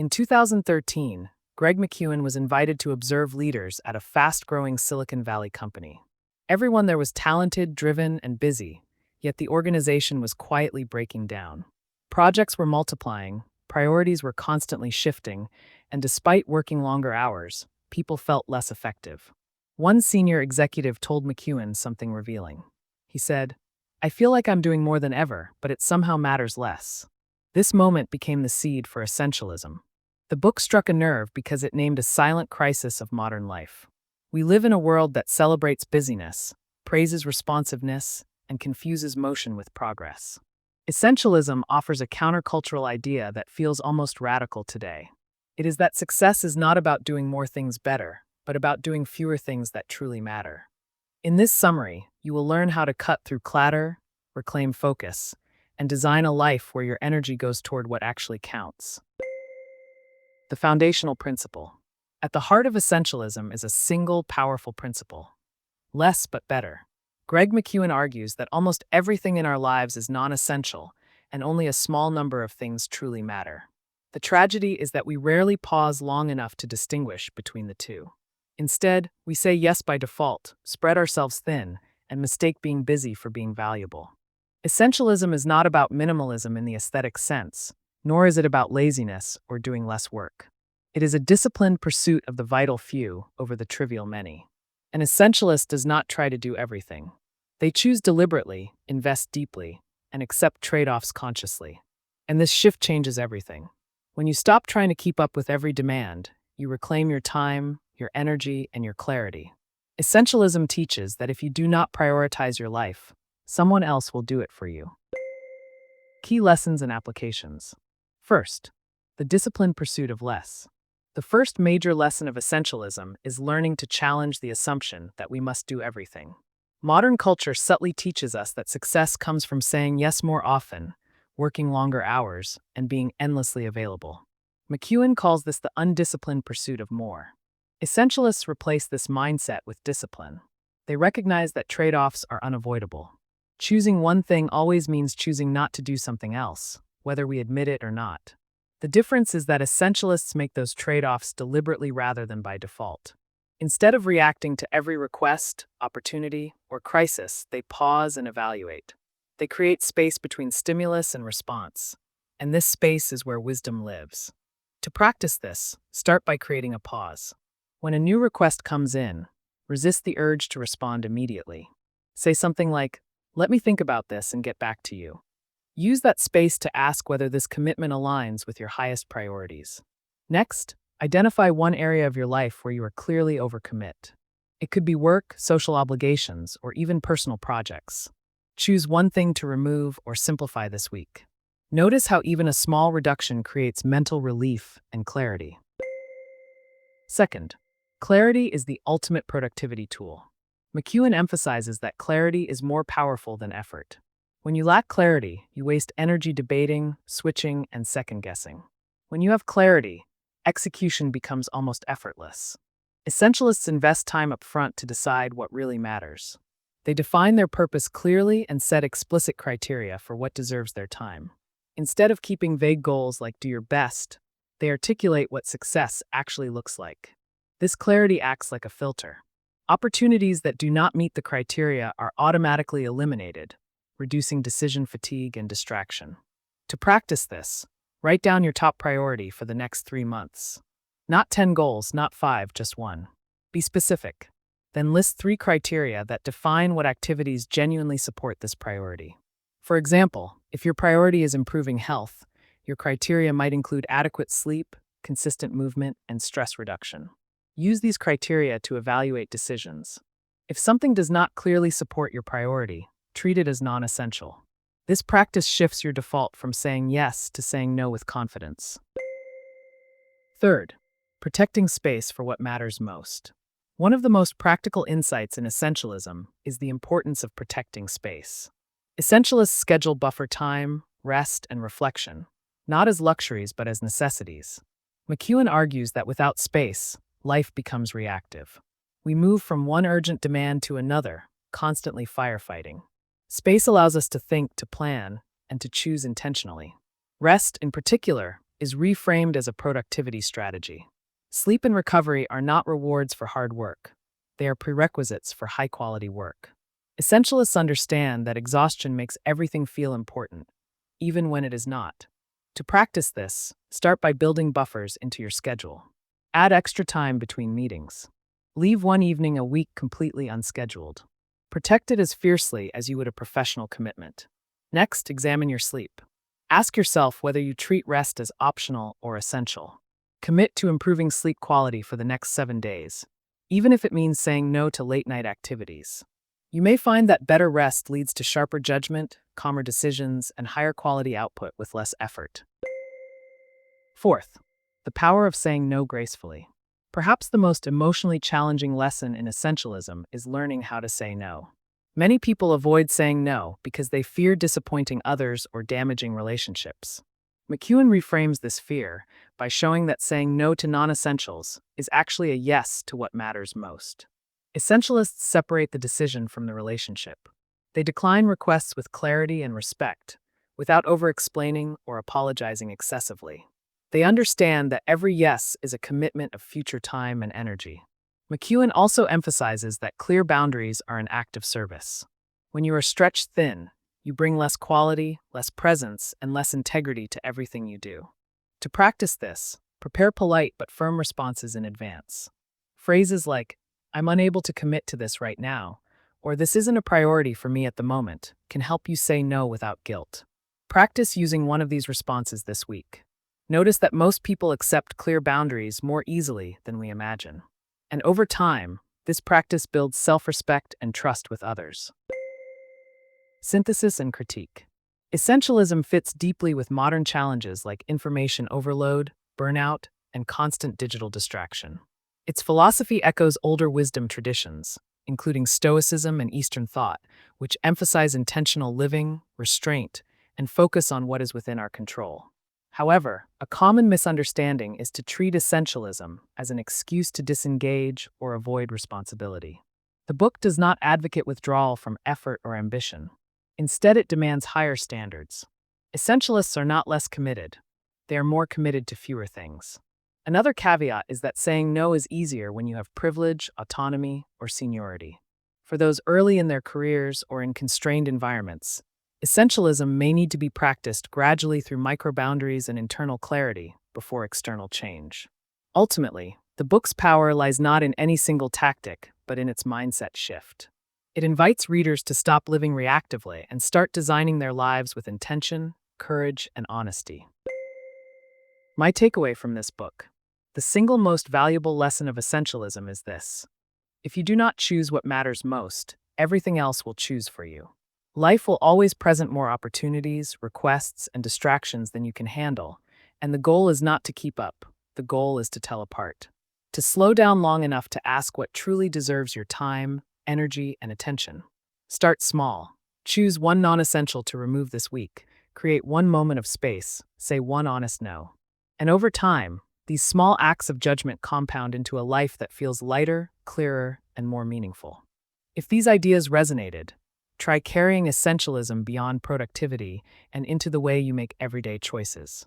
In 2013, Greg McKeown was invited to observe leaders at a fast-growing Silicon Valley company. Everyone there was talented, driven, and busy, yet the organization was quietly breaking down. Projects were multiplying, priorities were constantly shifting, and despite working longer hours, people felt less effective. One senior executive told McKeown something revealing. He said, "I feel like I'm doing more than ever, but it somehow matters less." This moment became the seed for Essentialism. The book struck a nerve because it named a silent crisis of modern life. We live in a world that celebrates busyness, praises responsiveness, and confuses motion with progress. Essentialism offers a countercultural idea that feels almost radical today. It is that success is not about doing more things better, but about doing fewer things that truly matter. In this summary, you will learn how to cut through clutter, reclaim focus, and design a life where your energy goes toward what actually counts. The foundational principle. At the heart of essentialism is a single powerful principle: less but better. Greg McKeown argues that almost everything in our lives is non-essential, and only a small number of things truly matter. The tragedy is that we rarely pause long enough to distinguish between the two. Instead, we say yes by default, spread ourselves thin, and mistake being busy for being valuable. Essentialism is not about minimalism in the aesthetic sense, nor is it about laziness or doing less work. It is a disciplined pursuit of the vital few over the trivial many. An essentialist does not try to do everything. They choose deliberately, invest deeply, and accept trade-offs consciously. And this shift changes everything. When you stop trying to keep up with every demand, you reclaim your time, your energy, and your clarity. Essentialism teaches that if you do not prioritize your life, someone else will do it for you. Key lessons and applications. First, the disciplined pursuit of less. The first major lesson of essentialism is learning to challenge the assumption that we must do everything. Modern culture subtly teaches us that success comes from saying yes more often, working longer hours, and being endlessly available. McKeown calls this the undisciplined pursuit of more. Essentialists replace this mindset with discipline. They recognize that trade-offs are unavoidable. Choosing one thing always means choosing not to do something else, whether we admit it or not. The difference is that essentialists make those trade-offs deliberately rather than by default. Instead of reacting to every request, opportunity, or crisis, they pause and evaluate. They create space between stimulus and response, and this space is where wisdom lives. To practice this, start by creating a pause. When a new request comes in, resist the urge to respond immediately. Say something like, "Let me think about this and get back to you." Use that space to ask whether this commitment aligns with your highest priorities. Next, identify one area of your life where you are clearly overcommit. It could be work, social obligations, or even personal projects. Choose one thing to remove or simplify this week. Notice how even a small reduction creates mental relief and clarity. Second, clarity is the ultimate productivity tool. McKeown emphasizes that clarity is more powerful than effort. When you lack clarity, you waste energy debating, switching, and second-guessing. When you have clarity, execution becomes almost effortless. Essentialists invest time up front to decide what really matters. They define their purpose clearly and set explicit criteria for what deserves their time. Instead of keeping vague goals like do your best, they articulate what success actually looks like. This clarity acts like a filter. Opportunities that do not meet the criteria are automatically eliminated, reducing decision fatigue and distraction. To practice this, write down your top priority for the next 3 months. Not 10 goals, not 5, just one. Be specific. Then list 3 criteria that define what activities genuinely support this priority. For example, if your priority is improving health, your criteria might include adequate sleep, consistent movement, and stress reduction. Use these criteria to evaluate decisions. If something does not clearly support your priority, treat it as non-essential. This practice shifts your default from saying yes to saying no with confidence. Third, protecting space for what matters most. One of the most practical insights in essentialism is the importance of protecting space. Essentialists schedule buffer time, rest, and reflection, not as luxuries but as necessities. McKeown argues that without space, life becomes reactive. We move from one urgent demand to another, constantly firefighting. Space allows us to think, to plan, and to choose intentionally. Rest, in particular, is reframed as a productivity strategy. Sleep and recovery are not rewards for hard work. They are prerequisites for high-quality work. Essentialists understand that exhaustion makes everything feel important, even when it is not. To practice this, start by building buffers into your schedule. Add extra time between meetings. Leave one evening a week completely unscheduled. Protect it as fiercely as you would a professional commitment. Next, examine your sleep. Ask yourself whether you treat rest as optional or essential. Commit to improving sleep quality for the next 7 days, even if it means saying no to late-night activities. You may find that better rest leads to sharper judgment, calmer decisions, and higher quality output with less effort. Fourth, the power of saying no gracefully. Perhaps the most emotionally challenging lesson in essentialism is learning how to say no. Many people avoid saying no because they fear disappointing others or damaging relationships. McKeown reframes this fear by showing that saying no to non-essentials is actually a yes to what matters most. Essentialists separate the decision from the relationship. They decline requests with clarity and respect, without over-explaining or apologizing excessively. They understand that every yes is a commitment of future time and energy. McKeown also emphasizes that clear boundaries are an act of service. When you are stretched thin, you bring less quality, less presence, and less integrity to everything you do. To practice this, prepare polite but firm responses in advance. Phrases like, "I'm unable to commit to this right now," or "this isn't a priority for me at the moment," can help you say no without guilt. Practice using one of these responses this week. Notice that most people accept clear boundaries more easily than we imagine. And over time, this practice builds self-respect and trust with others. Synthesis and critique. Essentialism fits deeply with modern challenges like information overload, burnout, and constant digital distraction. Its philosophy echoes older wisdom traditions, including Stoicism and Eastern thought, which emphasize intentional living, restraint, and focus on what is within our control. However, a common misunderstanding is to treat essentialism as an excuse to disengage or avoid responsibility. The book does not advocate withdrawal from effort or ambition. Instead, it demands higher standards. Essentialists are not less committed. They are more committed to fewer things. Another caveat is that saying no is easier when you have privilege, autonomy, or seniority. For those early in their careers or in constrained environments, essentialism may need to be practiced gradually through micro-boundaries and internal clarity before external change. Ultimately, the book's power lies not in any single tactic, but in its mindset shift. It invites readers to stop living reactively and start designing their lives with intention, courage, and honesty. My takeaway from this book: the single most valuable lesson of essentialism is this: if you do not choose what matters most, everything else will choose for you. Life will always present more opportunities, requests, and distractions than you can handle, and the goal is not to keep up. The goal is to tell apart. To slow down long enough to ask what truly deserves your time, energy, and attention. Start small. Choose one non-essential to remove this week. Create one moment of space. Say one honest no. And over time, these small acts of judgment compound into a life that feels lighter, clearer, and more meaningful. If these ideas resonated, try carrying essentialism beyond productivity and into the way you make everyday choices.